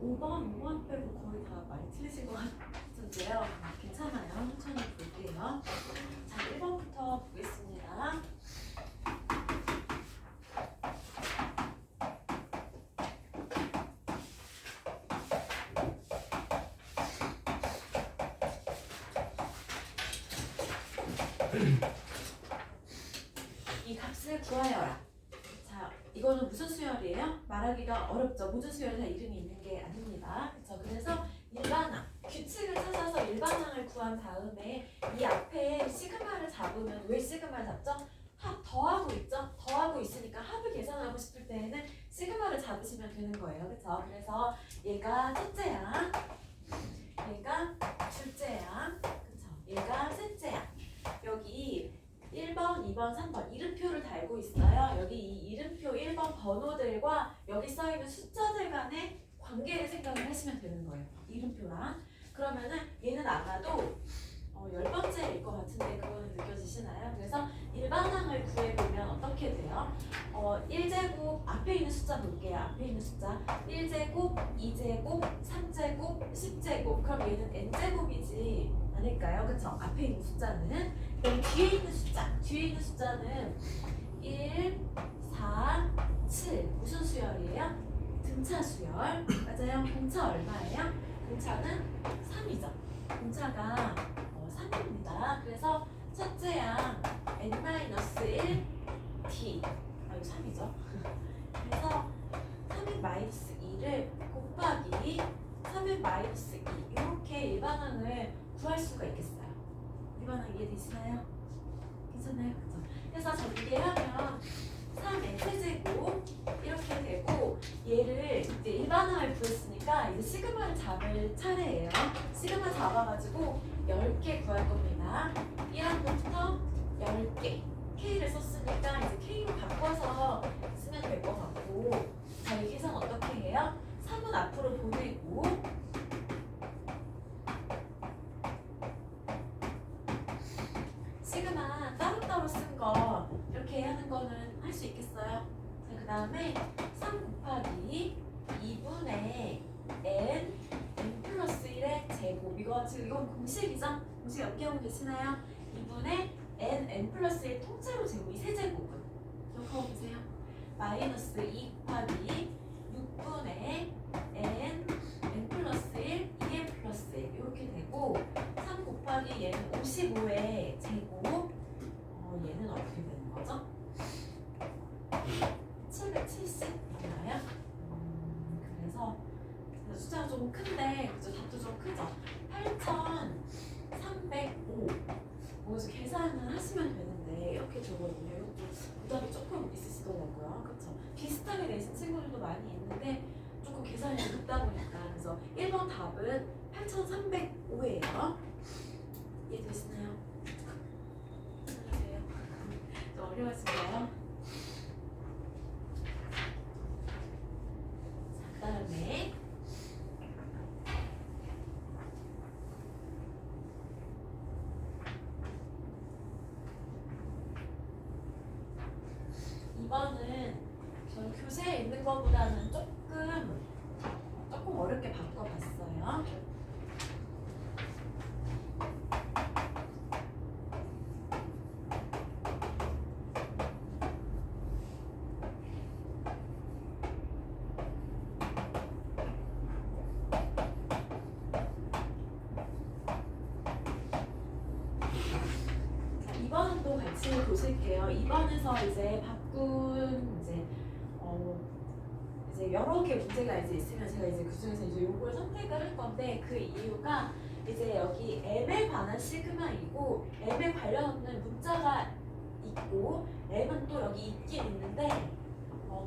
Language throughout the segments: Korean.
5번 빼고 거의 다 많이 틀리신 것 같은데요. 괜찮아요. 천천히 볼게요. 자, 1번부터 보겠습니다. 이 값을 구하여라. 자, 이거는 무슨 수열이에요? 말하기가 어렵죠. 모든 수열이 다 이름이 있는 게 아닙니다. 그렇죠? 그래서 일반항, 규칙을 찾아서 일반항을 구한 다음에 이 앞에 시그마를 잡으면 왜 시그마를 잡죠? 합 더하고 있죠? 더하고 있으니까 합을 계산하고 싶을 때에는 시그마를 잡으시면 되는 거예요. 그렇죠? 그래서 얘가 첫째야, 얘가 둘째야, 그렇죠? 얘가 셋째야. 여기 1번, 2번, 3번 이름표를 달고 있어요. 여기 이 이름표 1번 번호들과 여기 써있는 숫자들 간의 관계를 생각을 하시면 되는 거예요. 이름표랑. 그러면은 얘는 아마도 10번째일 것 같은데 그거는 느껴지시나요? 그래서 일반항을 구해보면 어떻게 돼요? 1제곱 앞에 있는 숫자 볼게요. 앞에 있는 숫자 1제곱, 2제곱, 3제곱, 10제곱. 그럼 얘는 n제곱이지 아닐까요? 그쵸? 앞에 있는 숫자는. 그럼 뒤에 있는 숫자, 뒤에 있는 숫자는 1, 4, 7. 무슨 수열이에요? 등차 수열. 맞아요. 공차 얼마예요? 공차는 3이죠. 공차가 3입니다. 그래서 첫째양 n-1 t. 이거 3이죠. 그래서 3n-2를 곱하기 3n-2 이렇게 일반항을 구할 수가 있겠어요. 일반항 이해되시나요? 괜찮아요? 그죠? 그래서 전개하면 3n 세제곱 이렇게 되고 얘를 이제 일반항을 구했으니까 이제 시그마를 잡을 차례예요. 시그마 잡아가지고 10개 구할 겁니다. 1항부터 10개. K를 썼으니까 이제 K로 바꿔서 쓰면 될 것 같고, 자, 이 계산 어떻게 해요? 3은 앞으로 보내고 시그마 따로따로 쓴 거 이렇게 하는 거는 할 수 있겠어요? 자, 그 다음에 3 곱하기 2분의 n 플러스 1의 제곱. 이거 지금 이건 공식이죠? 공식 연기하고 계시나요? 2분의 n 플러스 1 통째로 제곱이 세제곱은 기억하고 계세요? 마이너스 2 곱하기 6분의 n 플러스 1 2n 플러스 1 이렇게 되고 3 곱하기 얘는 55의 제곱. 얘는 어떻게 되는 거죠? 770 맞나요? 그래서 숫자가 조금 큰데 그죠? 답도 좀 크죠? 8305. 그래서 계산을 하시면 되는데 이렇게 되거든요. 이것도 부담이 조금 있으시더라고요. 그렇죠? 비슷하게 내신 친구들도 많이 있는데 조금 계산이 늦다 보니까. 그래서 1번 답은 8305예요. 이해되시나요? 안녕하세요. 좀 어려우신가요? 그 다음에 2번은 저는 교재에 있는 것보다는 조금 어렵게 바꿔봤어요. 자, 2번도 같이 보실게요. 2번에서 이제 바꾼 이제 여러 개 문제가 이제 있으면 제가 이제 그 중에서 이제 요걸 선택을 할 건데 그 이유가 이제 여기 M에 관한 시그마이고 M에 관련 없는 문자가 있고 M은 또 여기 있긴 있는데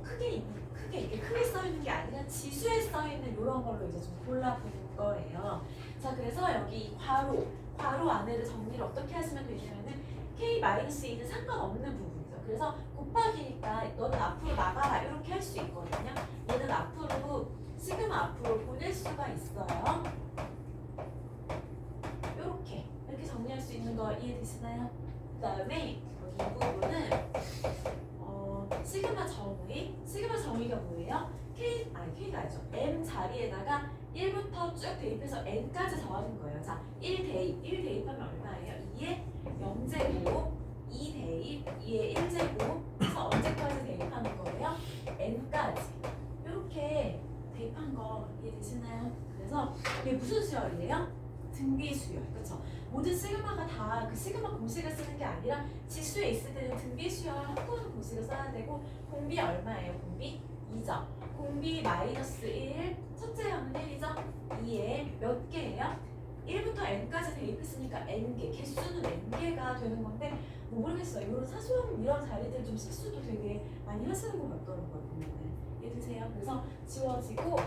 크게 이렇게 크게 써 있는 게 아니라 지수에 써 있는 이런 걸로 이제 좀 골라보는 거예요. 자, 그래서 여기 괄호 안에를 정리를 어떻게 하시면 되냐면은 K-2는 상관없는 부분이죠. 그래서 곱하기니까 너는 앞으로 나가라 이렇게 할 수 있거든요. 얘는 앞으로 시그마 앞으로 보낼 수가 있어요. 이렇게 정리할 수 있는 거 이해되시나요? 그 다음에 여기 이 부분은 시그마 정의. 시그마 정의가 뭐예요? K가 아니죠. M 자리에다가 1부터 쭉 대입해서 N까지 더하는 거예요. 자, 1 대입하면 얼마예요? 2에 0제곱, 2 대입, 2에 1제곱, 그래서 언제까지 대입하는 거예요? N까지. 이렇게 대입한 거 이해되시나요? 그래서 이게 무슨 수열이에요? 등비 수열. 그렇죠? 모든 시그마가 다 그 시그마 공식을 쓰는 게 아니라 지수에 있을 때는 등비 수열 합동하는 공식을 써야 되고, 공비 얼마예요? 공비 2죠. 공비 마이너스 1, 첫째 항은 1이죠. 2에 몇 개예요? 1부터 n까지 대입했으니까 n개, 개수는 n개가 되는 건데 뭐 모르겠어요. 이런 사소한 이런 자리들 좀 실수도 되게 많이 하시는 것 같더라고요. 보면은. 이해되세요? 그래서 지워지고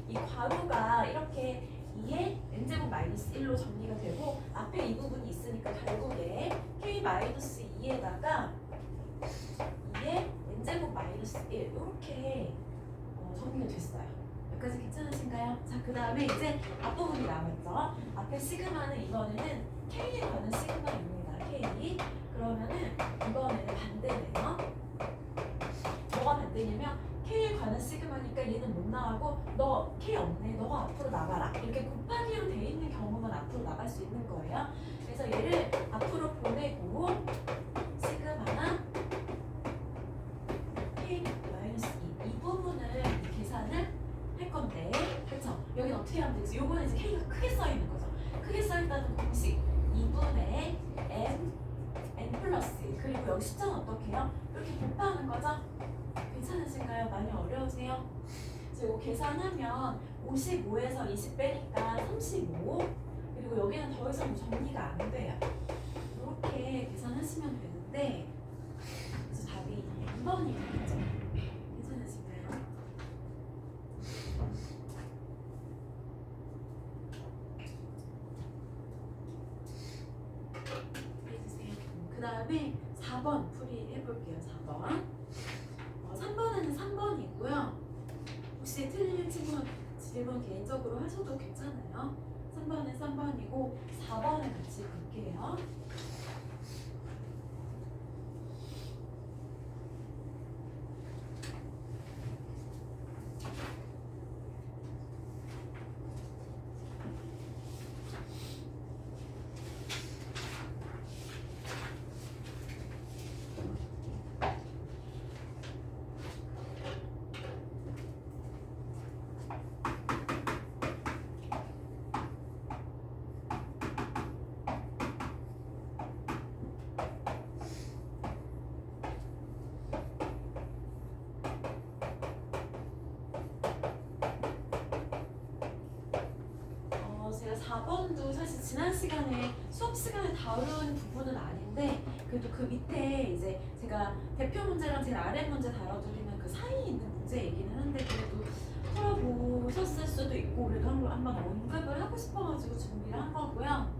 이 괄호가 이렇게 2에 n제곱 마이너스 1로 정리가 되고, 앞에 이 부분이 있으니까 결국에 k 마이너스 2에다가 2에 n제곱 마이너스 1 이렇게 정리가 됐어요. 여기까지 괜찮으신가요? 자, 그 다음에 이제 앞부분이 남았죠. 앞에 시그마는 이번에는 K에 관한 시그마입니다. K. 그러면은 이번에는 반대네요. 뭐가 반대냐면 K에 관한 시그마니까 얘는 못 나가고 너 K 없네. 너가 앞으로 나가라. 이렇게 곱하기로 돼 있는 경우만 앞으로 나갈 수 있는 거예요. 그래서 얘를 앞으로 보내고 시그마 K 마이너스 2 부분을 계산을 할 건데, 그렇죠? 여기는 어떻게 하면 되지? 요거는 이제 K가 크게 써 있는 거죠. 크게 써 있다는 공식 2분의 n 플러스 1. 그리고 여기 숫자는 어떻게 해요? 이렇게 곱하는 거죠? 괜찮으신가요? 많이 어려우세요? 이거 계산하면 55에서 20 빼니까 35. 그리고 여기는 더 이상 정리가 안 돼요. 이렇게 계산하시면 되는데, 그래서 답이 2번이 되겠죠. 괜찮으신가요? 해주세요. 그 다음에 4번 풀이 해볼게요. 4번. 3번에는 3번이고요. 혹시 틀린 친구는 질문 개인적으로 하셔도 괜찮아요. 3번은 3번이고 4번을 같이 볼게요. 제가 4번도 사실 지난 시간에 수업 시간에 다룬 부분은 아닌데, 그래도 그 밑에 이제 제가 대표 문제랑 제일 아래 문제 다뤄드리면 그 사이에 있는 문제 얘기는 하는데, 그래도 풀어보셨을 수도 있고 그래도 한번 언급을 하고 싶어가지고 준비를 한 거고요.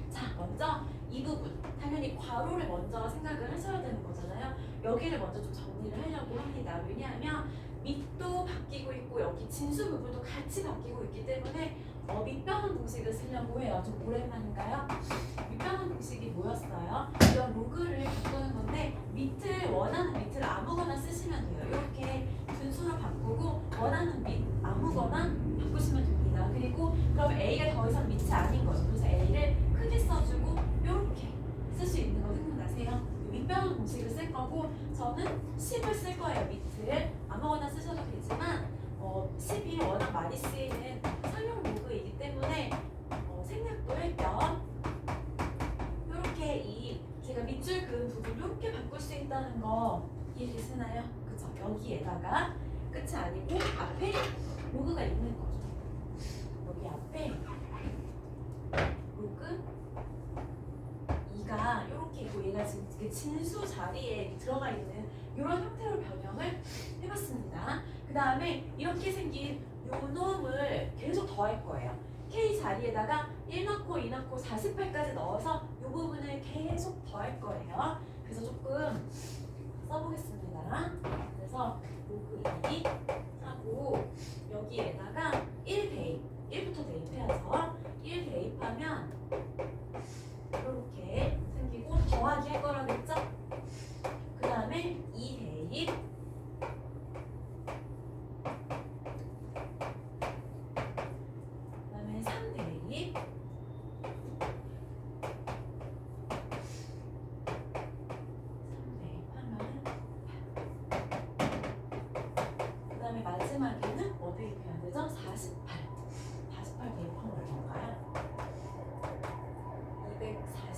자, 먼저 이 부분 당연히 괄호를 먼저 생각을 하셔야 되는 거잖아요. 여기를 먼저 좀 정리를 하려고 합니다. 왜냐하면 밑도 바뀌고 있고 여기 진수 부분도 같이 바뀌고 있기 때문에 밑변환 공식을 쓰려고 해요. 좀 오랜만인가요? 밑변환 공식이 뭐였어요? 이런 로그를 바꾸는 건데 원하는 밑을 아무거나 쓰시면 돼요. 이렇게 분수로 바꾸고 원하는 밑 아무거나 바꾸시면 됩니다. 그리고 그럼 A가 더 이상 밑이 아닌 거죠. 그래서 A를 크게 써주고 이렇게 쓸 수 있는 거 생각나세요? 밑변환 공식을 쓸 거고, 저는 10을 쓸 거예요. 밑을 아무거나 쓰셔도 되지만 10이 워낙 많이 쓰이는 상용 로그이기 때문에 생략도 할 겸 이렇게 제가 밑줄 그은 부분 이렇게 바꿀 수 있다는 거 이해되시나요? 그쵸? 여기에다가 끝이 아니고 앞에 로그가 있는 거죠. 여기 앞에 로그 2가 이렇게 있고 얘가 지금 진수 자리에 들어가 있는 이런 형태로 변형을 해봤습니다. 그 다음에 이렇게 생긴 요 놈을 계속 더할 거예요. K 자리에다가 1 넣고 2 넣고 48까지 넣어서 이 부분을 계속 더할 거예요. 그래서 조금 써보겠습니다. 그래서 로그 2 하고 여기에다가 1 대입, 1부터 대입해야죠. 1 대입하면 이렇게 생기고 더하기 할 거라겠죠? 그 다음에 2 대입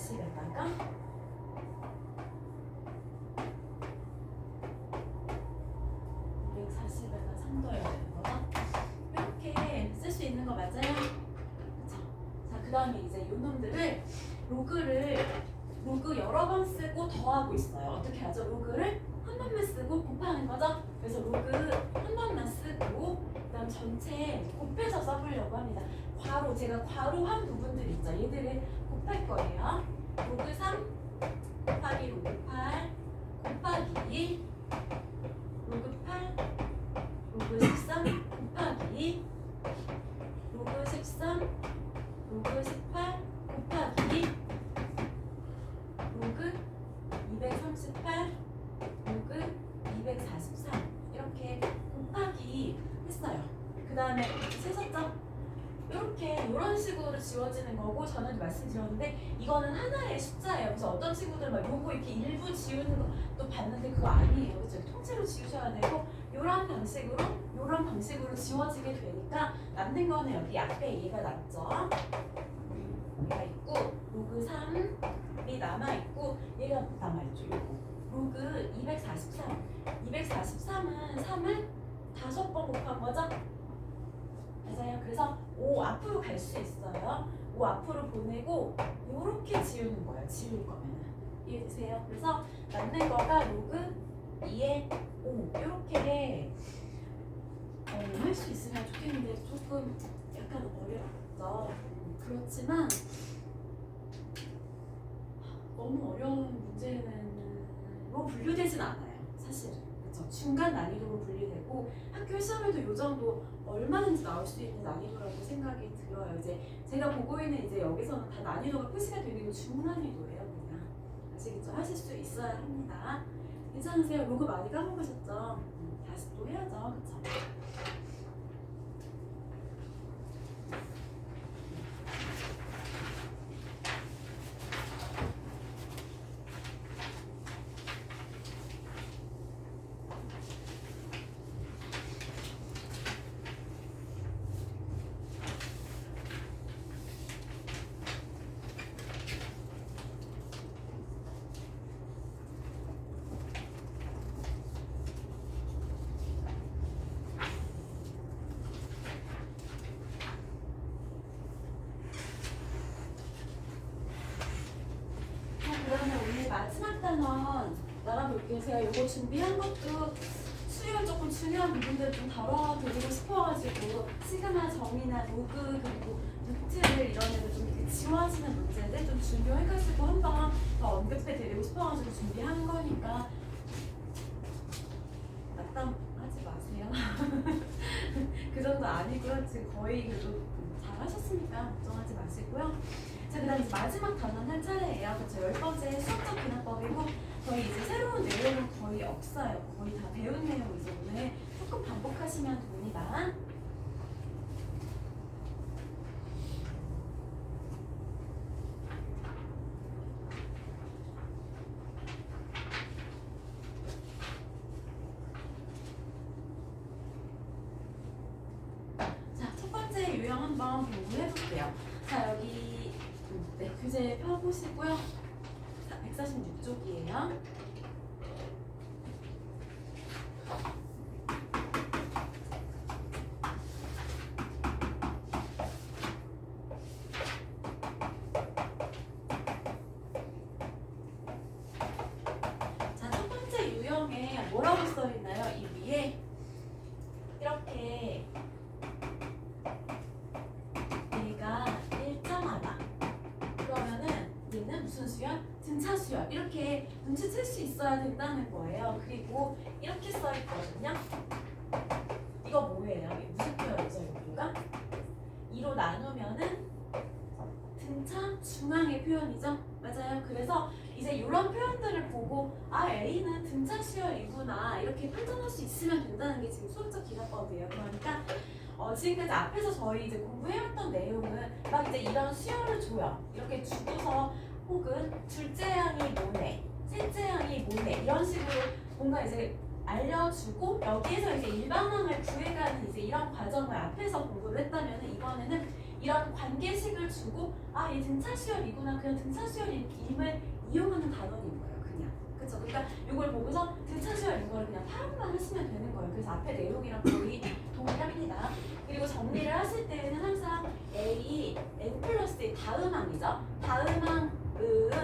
240에다가 240에다 3 더해야 되는 거죠? 이렇게 쓸 수 있는 거 맞아요? 그쵸? 자, 그 다음에 이제 요 놈들을 로그 여러 번 쓰고 더하고 있어요. 어떻게 하죠? 로그를 한 번만 쓰고 곱하는 거죠? 그래서 로그 한 번만 쓰고 그다음 전체 곱해서 써보려고 합니다. 괄호, 제가 괄호한 부분들 있죠? 얘들을 곱할 거예요. 로그 3 곱하기 로그 8 곱하기 1 로그 8 로그 13 곱하기 로그 13 로그 18 곱하기 로그 238 로그 243 이렇게 곱하기 했어요. 그 다음에 쓰셨죠? 이렇게 이런 식으로 지워지는 거고 저는 말씀드렸는데 이거는 하나의 숫자예요. 그래서 어떤 친구들은 막 요거 이렇게 일부 지우는 것도 봤는데 그거 아니에요. 그죠? 통째로 지우셔야 되고 이런 방식으로 지워지게 되니까 남는 거는 여기 앞에 얘가 남죠. 얘가 있고 로그 3이 남아있고 얘가 남아있죠. 요거 로그 243은 3을 5번 곱한 거죠? 맞아요. 그래서 5 앞으로 갈 수 있어요. 5 앞으로 보내고 요렇게 지우는 거예요. 지울 거면은 이해되세요? 그래서 남는 거가 로그 2에 5 이렇게 할 수 있으면 좋겠는데 조금 약간 어렵죠. 그렇지만 너무 어려운 문제로 분류되진 않아요. 사실은. 그렇죠? 중간 난이도로 분류되고 학교 시험에도 요 정도 얼마든지 나올 수 있는 난이도라고 생각이 들어요. 이제 제가 보고 있는 이제 여기서는 다 난이도가 표시가 되는 거 중난이도예요. 그냥 아시겠죠? 하실 수 있어야 합니다. 괜찮으세요? 로그 많이 까먹으셨죠? 다시 또 해야죠. 그쵸? 그러면 오늘 마지막 단원 나가볼게요. 제가 이거 준비한 것도 수리가 조금 중요한 부분들을 좀 다뤄드리고 싶어가지고 시그마 정의나 로그 그리고 루트를 이런 애들 좀 이렇게 지워지는 문제들 좀 준비해가지고 한번 더 언급해드리고 싶어가지고 준비한 거니까 낙담하지 마세요. 그 정도 아니고요. 지금 거의 그래도 잘하셨으니까 걱정하지 마시고요. 자, 그 다음 이제 마지막 단원 할 차례예요. 그렇죠. 10번째 수학적 기납법이고 저희 이제 새로운 내용은 거의 없어요. 거의 다 배운 내용 이제 오늘 조금 반복하시면 됩니다. 자, 첫 번째 유형 한번 공부해 볼게요. 자, 여기 네, 교재 펴보시고요. 146쪽이에요. 자, 첫 번째 유형에 뭐라고 써있나요? 이 위에 이렇게 얘가 일정하다. 그러면은 얘는 무슨 수열? 등차 수열. 이렇게 눈치챌 수 있어야 된다는 거예요. 그리고 이렇게 써있거든요. 이거 뭐예요? 이게 무슨 표현이죠? 여기가 2로 나누면은 등차 중앙의 표현이죠. 맞아요. 그래서 이제 이런 표현들을 보고 아 A는 등차 수열이구나 이렇게 판단할 수 있으면 된다는 게 지금 수학적 기납법이에요. 그러니까 지금까지 앞에서 저희 이제 공부해왔던 내용은 막 이제 이런 수열을 줘요. 이렇게 주고서 혹은 둘째 항이 뭐네, 셋째 항이 뭐네 이런 식으로 뭔가 이제 알려주고 여기에서 이제 일반항을 구해가는 이제 이런 과정을 앞에서 공부를 했다면 이번에는 이런 관계식을 주고 아, 얘 등차수열이구나. 그냥 등차수열임을 이용하는 단원인 거예요. 그냥. 그쵸? 그러니까 이걸 보고서 등차수열인 걸 그냥 파악만 하시면 되는 거예요. 그래서 앞에 내용이랑 거의 동일합니다. 그리고 정리를 하실 때는 항상 A, N 플러스 A 다음항이죠. 다음항은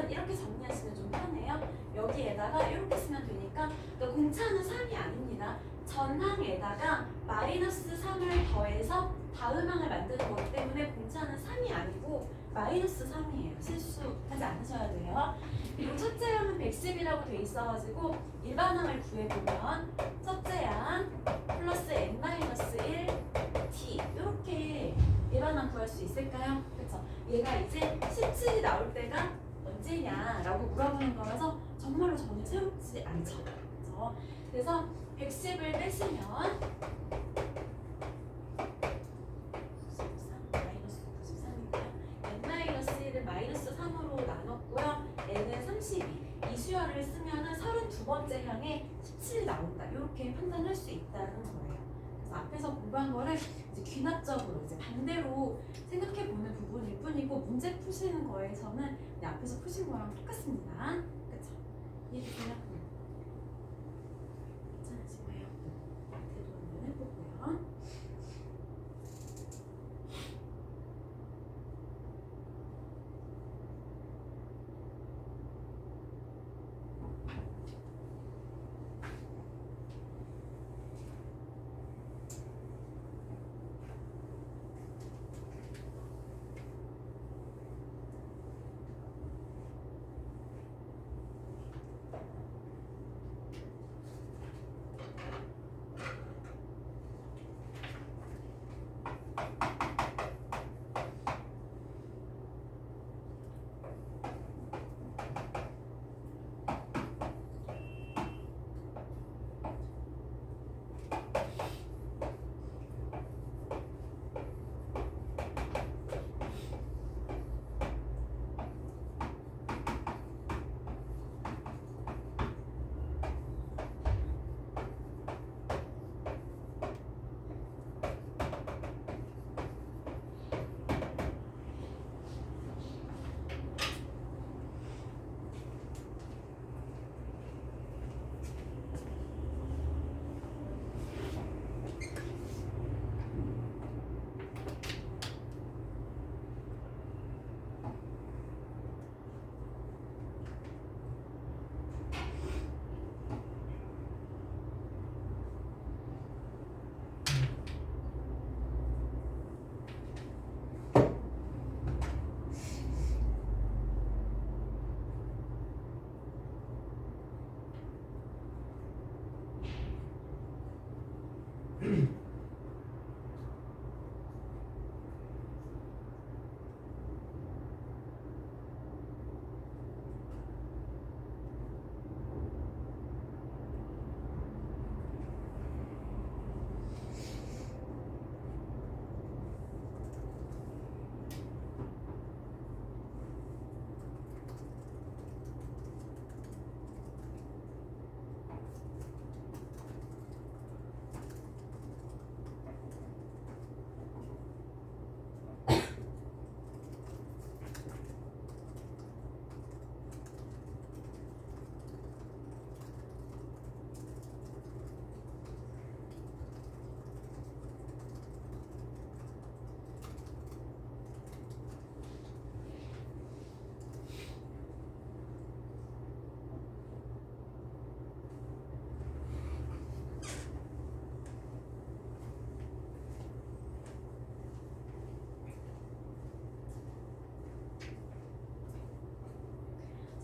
이렇게 정리하시면 좀 편해요. 여기에다가 이렇게 쓰면 되니까 그러니까 공차는 3이 아닙니다. 전항에다가 마이너스 3을 더해서 다음항을 만드는 거기 때문에 공차는 3이 아니고 마이너스 3이에요. 실수하지 않으셔야 돼요. 그리고 첫째 항은 110이라고 돼 있어가지고 일반항을 구해보면 첫째 항 플러스 n-1 t 이렇게 일반항 구할 수 있을까요? 그쵸? 얘가 이제 17이 나올 때가 언제냐라고 물어보는 거라서 정말로 전혀 새롭지 않죠. 그쵸? 그래서 110을 빼시면 93-93이고요. n-1을 마이너스 3으로 나눴고요. n은 32. 이 수열을 쓰면은 32번째 항에 17이 나온다. 이렇게 판단할 수 있다는 거예요. 그래서 앞에서 공부한 거를 이제 귀납적으로 이제 반대로 생각해 보는 부분일 뿐이고 문제 푸시는 거에서는 그냥 앞에서 푸신 거랑 똑같습니다. 그쵸? 이해되세요? 괜찮으신가요? 대도 한번 해보고요.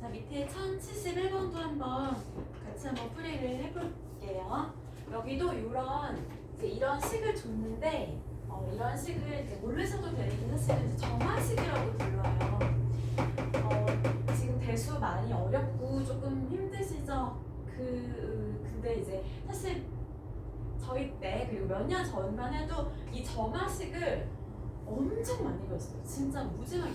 자, 밑에 1071번도 한번 같이 한번 풀이를 해볼게요. 여기도 이런 식을 줬는데 이런 식을 이제 모르셔도 되는데 사실은 이제 점화식이라고 불러요. 지금 대수 많이 어렵고 조금 힘드시죠? 근데 이제 사실 저희 때 그리고 몇 년 전만 해도 이 점화식을 엄청 많이 배웠어요. 진짜 무지하게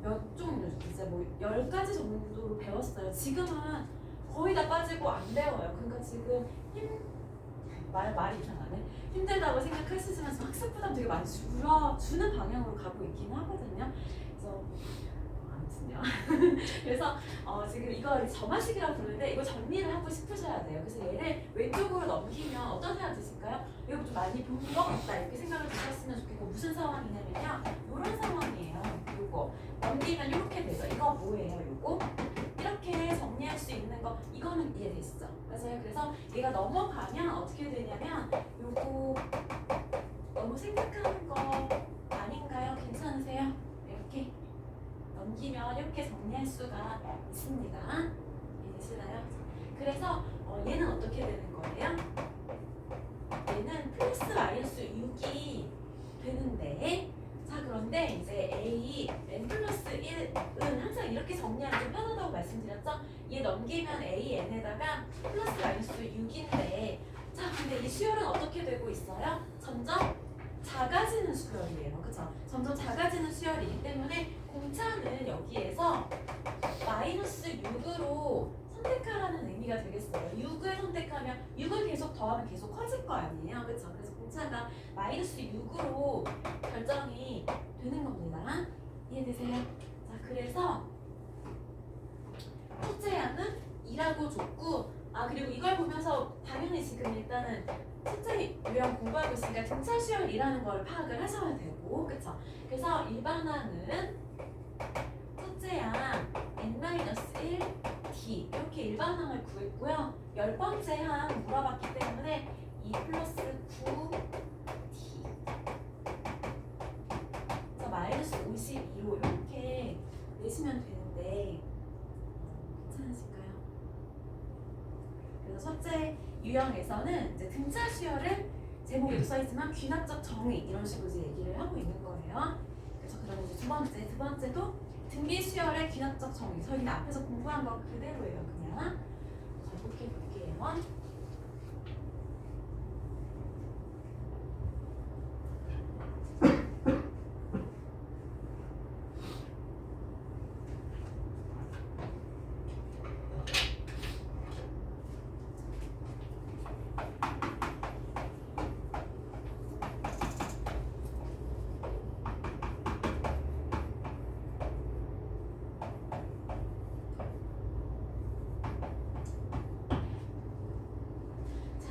몇 종류 이제 뭐 10가지 정도로 배웠어요. 지금은 거의 다 빠지고 안 배워요. 그러니까 지금 말이 이상하네. 힘들다고 생각하시지만 학습 부담 되게 많이 줄여주는 방향으로 가고 있긴 하거든요. 그래서 아무튼요. 그래서 지금 이거 점화식이라고 부르는데 이거 정리를 하고 싶으셔야 돼요. 그래서 얘를 왼쪽으로 넘기면 어떤 생각 드실까요? 이거 좀 많이 본 것 같다 이렇게 생각을 드셨으면 좋겠고 무슨 상황이냐면요. 이런 상황이에요. 요거 넘기면 이렇게 되죠. 이거 뭐예요? 요거 이렇게 정리할 수 있는 거 이거는 이해되시죠? 맞아요. 그래서 얘가 넘어가면 어떻게 되냐면 요거 너무 생각하는 거 아닌가요? 괜찮으세요? 이렇게 넘기면 이렇게 정리할 수가 있습니다. 이해되시나요? 그래서 얘는 어떻게 되는 거예요? 얘는 플러스 마이너스 6이 되는데 자 그런데 이제 A n 플러스 1은 항상 이렇게 정리하면 좀 편하다고 말씀드렸죠? 얘 넘기면 A n에다가 플러스 마이너스 6인데 자 근데 이 수열은 어떻게 되고 있어요? 점점 작아지는 수열이에요. 그쵸? 점점 작아지는 수열이기 때문에 공차는 여기에서 마이너스 6으로 선택하라는 의미가 되겠어요. 6을 선택하면 6을 계속 더하면 계속 커질 거 아니에요. 그쵸? 그래서 공차가 마이너스 6으로 결정이 되는 겁니다. 이해되세요? 자, 그래서 첫째 양은 2라고 줬고 그리고 이걸 보면서 당연히 지금 일단은 첫째 유형 공부하고 있으니까 등차 수열이라는 걸 파악을 하셔야 되고 그쵸? 그래서 일반항은 첫째 양 n-1 d 이렇게 일반항을 구했고요. 10번째 항 물어봤기 때문에 2 플러스 9 d 그래서 마이너스 52로 이렇게 내시면 되는데 괜찮으실까요? 그래서 첫째 유형에서는 이제 등차 수열을 제목에도 써있지만 귀납적 정의 이런 식으로 이제 얘기를 하고 있는 거예요. 그래서 그럼 이제 두 번째도 등비 수열의 귀납적 정의. 저희는 앞에서 공부한 거 그대로예요, 그냥. 자, 이렇게 볼게요.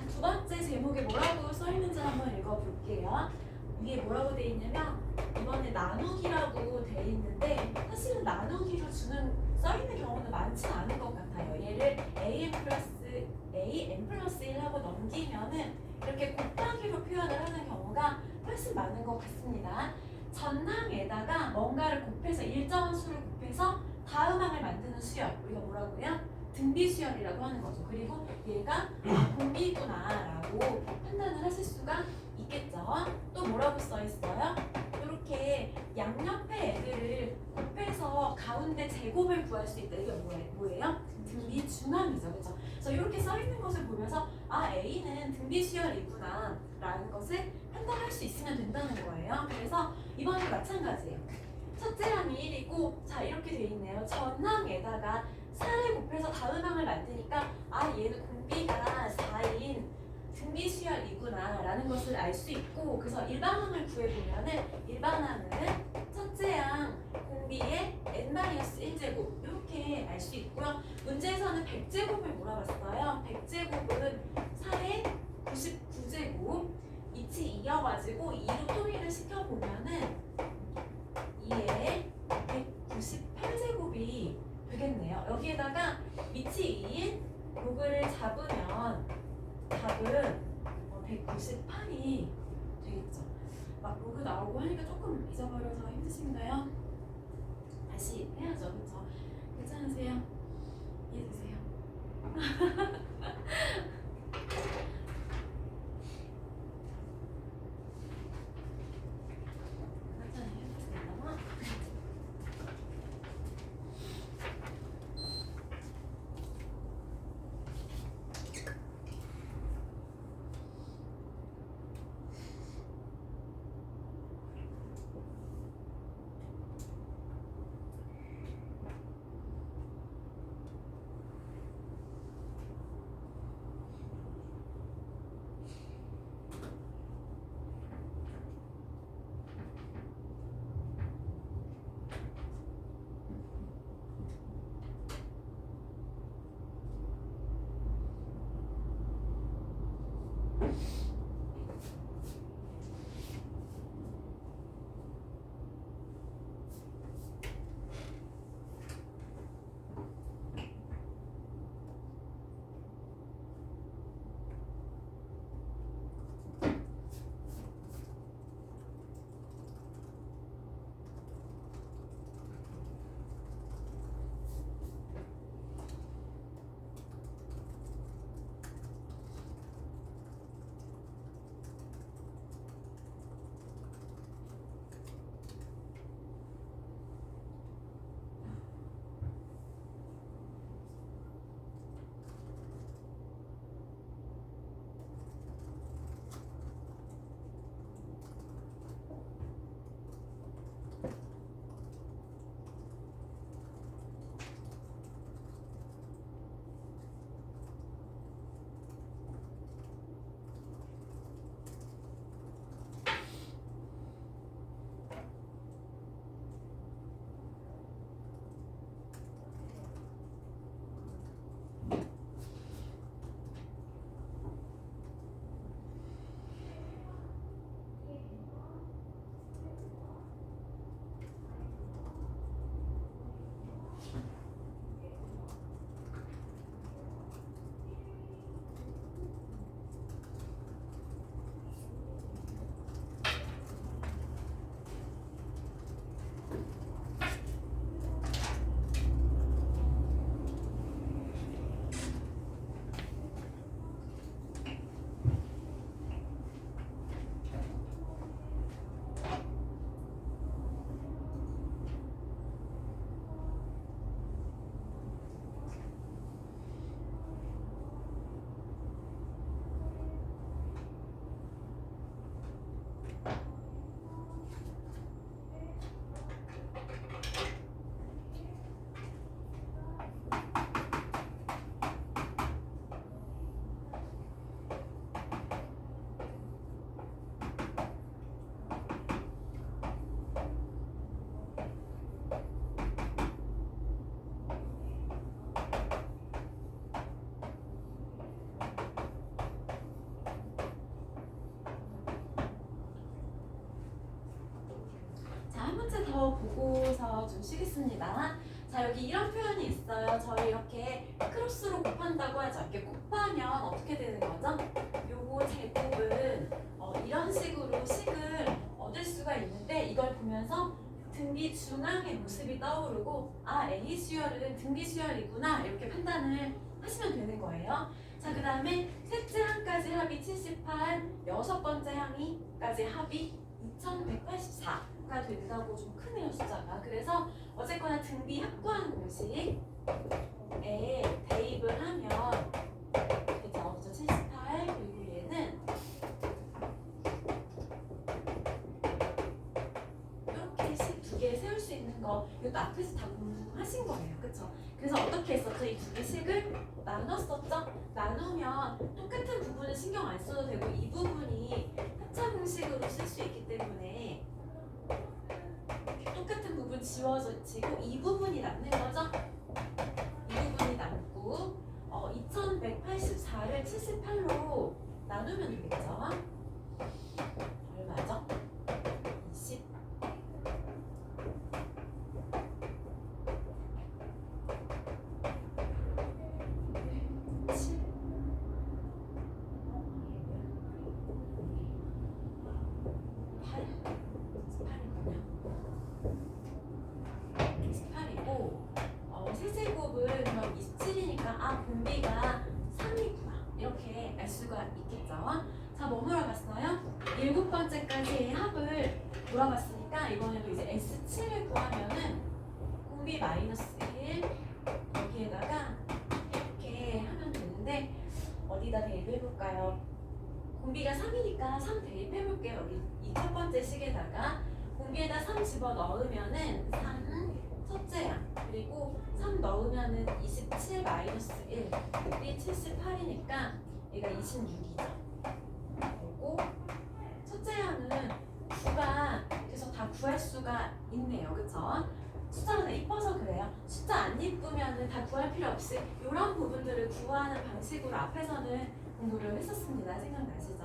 두 번째 제목에 뭐라고 써있는지 한번 읽어볼게요. 이게 뭐라고 돼 있냐면 이번에 나누기라고 돼 있는데 사실은 나누기로 써있는 경우는 많지 않은 것 같아요. 얘를 an 플러스 1 하고 넘기면은 이렇게 곱하기로 표현을 하는 경우가 훨씬 많은 것 같습니다. 전항에다가 뭔가를 곱해서 일정한 수를 곱해서 다음 항을 만드는 수열 우리가 뭐라고요? 등비수열이라고 하는 거죠. 그리고 얘가 공비구나라고 판단을 하실 수가 있겠죠. 또 뭐라고 써 있어요? 이렇게 양옆에 애들을 곱해서 가운데 제곱을 구할 수 있다. 이게 뭐예요? 등비 중함이죠. 그렇죠? 그래서 이렇게 써 있는 것을 보면서 A는 등비수열이구나 라는 것을 판단할 수 있으면 된다는 거예요. 그래서 이번에 마찬가지예요. 첫째 항이 1이고 자 이렇게 돼 있네요. 전항에다가 4를 곱해서 다음 항을 만드니까 얘는 공비가 4인 등비수열이구나 라는 것을 알 수 있고 그래서 일반항을 구해보면은 일반항은 첫째 항 공비의 n-1제곱 이렇게 알 수 있고요. 문제에서는 100제곱을 물어봤어요. 100제곱은 4의 99제곱 이치 이어가지고 2로 통일을 시켜보면은 2의 198제곱이 되겠네요. 여기에다가 밑이 2인 로그를 잡으면 답은 198이 되겠죠. 막 로그 나오고 하니까 조금 잊어버려서 힘드신가요? 다시 해야죠. 그렇죠? 괜찮으세요? 이해되세요? 보고서 좀 쉬겠습니다. 자, 여기 이런 표현이 있어요. 저희 이렇게 크로스로 곱한다고 하죠. 이렇게 곱하면 어떻게 되는 거죠? 요거 제곱은 이런 식으로 식을 얻을 수가 있는데 이걸 보면서 등비 중앙의 모습이 떠오르고 아, A 수열은 등비 수열이구나 이렇게 판단을 하시면 되는 거예요. 자, 그 다음에 셋째 항까지 합이 78, 여섯 번째 항이까지 합이 2184가 된다고. 좀 크네요, 숫자가. 그래서 어쨌거나 등비 합구하는 공식에 대입을 하면 되죠. 그죠? 78 그리고 얘는 이렇게 식 두 개 세울 수 있는 거 이것도 앞에서 다 공부하신 거예요. 그쵸? 그래서 어떻게 했었죠? 이 두 개 식을 나눴었죠? 나누면 똑같은 부분은 신경 안 써도 되고 이 부분이 합차 공식으로 쓸 수 있기 때문에 똑같은 부분 지워지고 이 부분이 남는 거죠? 이 부분이 남고 2184를 78로 나누면 되겠죠? 얼마죠? 20 세제곱은 그럼 27이니까 아, 공비가 3이구나 이렇게 알 수가 있겠죠. 자, 뭐 물어봤어요? 일곱 번째까지의 합을 물어봤으니까 이번에도 이제 S7을 구하면은 공비 마이너스 1 여기에다가 이렇게 하면 되는데 어디다 대입해볼까요? 공비가 3이니까 3 대입해볼게요. 여기 이 첫 번째 식에다가 공비에다 3 집어 넣으면은 3 첫째 항 그리고 3 넣으면은 27 마이너스 1이 78이니까 얘가 26이죠. 그리고 첫째 항은 9가 그래서 다 구할 수가 있네요. 그쵸? 숫자가 다 이뻐서 그래요. 숫자 안 이쁘면은 다 구할 필요 없이 이런 부분들을 구하는 방식으로 앞에서는 공부를 했었습니다. 생각나시죠?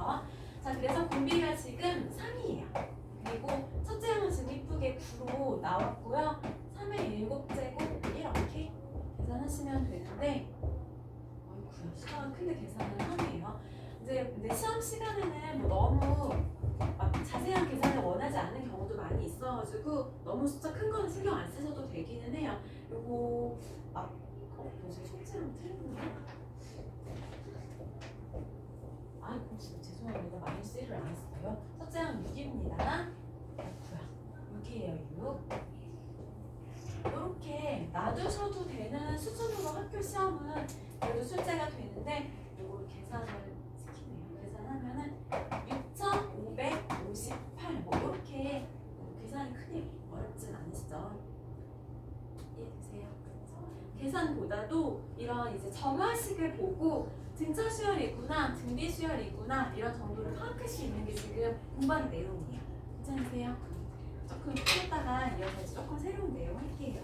자, 그래서 공비가 지금 3이에요. 그리고 첫째 항은 지금 이쁘게 9로 나왔고요. 3의 7제곱 이렇게 계산하시면 되는데 어이구야, 숫자가 큰데 계산을 하네요. 이제 근데 시험 시간에는 뭐 너무 막 자세한 계산을 원하지 않는 경우도 많이 있어가지고 너무 숫자 큰 거는 신경 안 쓰셔도 되기는 해요. 요거 뭐지? 속지랑 틀렸나? 아이고 진짜 죄송합니다. 마이너스 1을 안 했어요. 첫째 항 6입니다. 어이구야, 6이에요. 6. 이렇게 놔두셔도 되는 수준으로 학교 시험은 그래도 출제가 되는데 이걸 계산을 시키네요. 계산하면은 6,558 뭐 이렇게 계산이 크게 어렵진 않으시죠? 이해되세요? 계산보다도 이런 이제 정화식을 보고 등차 수열이구나, 등비 수열이구나 이런 정도를 파악할 수 있는 게 지금 공부하는 내용이에요. 괜찮으세요? 조금 쉬었다가 이어서 조금 새로운 내용 할게요.